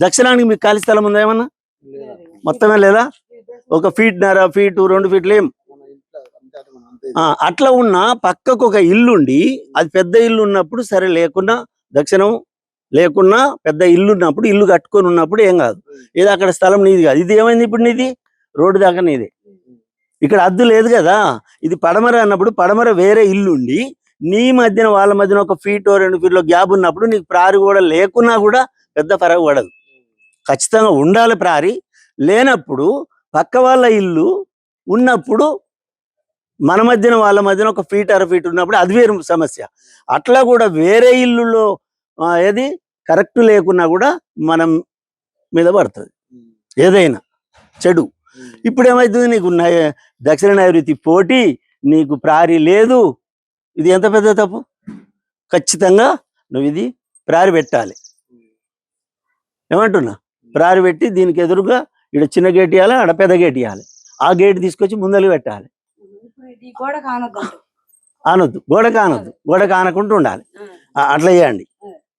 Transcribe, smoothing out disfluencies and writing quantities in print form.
దక్షిణానికి మీకు ఖాళీ స్థలం ఉందా ఏమన్నా? మొత్తమే లేదా? 1 ఫీట్న్నర ఫీటు 2 ఫీట్లు ఏం అట్లా ఉన్న పక్కకు ఒక ఇల్లు ఉండి అది పెద్ద ఇల్లు ఉన్నప్పుడు సరే, లేకున్నా దక్షిణం లేకున్నా పెద్ద ఇల్లు ఉన్నప్పుడు, ఇల్లు కట్టుకొని ఉన్నప్పుడు ఏం కాదు. ఏదో అక్కడ స్థలం నీది కాదు. ఇది ఏమైంది ఇప్పుడు? నీది రోడ్డు దాకా నీదే. ఇక్కడ అద్దు లేదు కదా. ఇది పడమర అన్నప్పుడు పడమర వేరే ఇల్లు ఉండి నీ మధ్యన వాళ్ళ మధ్యన 1 ఫీటో 2 ఫీట్లో గ్యాప్ ఉన్నప్పుడు నీకు ప్రారి కూడా లేకున్నా కూడా పెద్ద ఫరక పడదు. ఖచ్చితంగా ఉండాలి ప్రారి. లేనప్పుడు పక్క వాళ్ళ ఇల్లు ఉన్నప్పుడు మన మధ్యన వాళ్ళ మధ్యన 1 ఫీట్ 1/2 ఫీట్ ఉన్నప్పుడు అది వేరు సమస్య. అట్లా కూడా వేరే ఇల్లులో ఏది కరెక్ట్ లేకున్నా కూడా మనం మీద పడుతుంది ఏదైనా చెడు. ఇప్పుడు ఏమవుతుంది? నీకు దక్షిణ నైరుతి పోటీ, నీకు ప్రారి లేదు. ఇది ఎంత పెద్ద తప్పు. ఖచ్చితంగా నువ్వు ఇది ప్రారి పెట్టాలి. ఏమంటున్నా? ప్రారి పెట్టి దీనికి ఎదురుగా ఇక్కడ చిన్న గేట్ ఇవ్వాలి, ఆడ పెద్ద గేట్ ఇవ్వాలి. ఆ గేట్ తీసుకొచ్చి ముందలు పెట్టాలి. అనొద్దు, గోడ కానొద్దు, గోడ కానకుండా ఉండాలి. అట్లా చేయండి.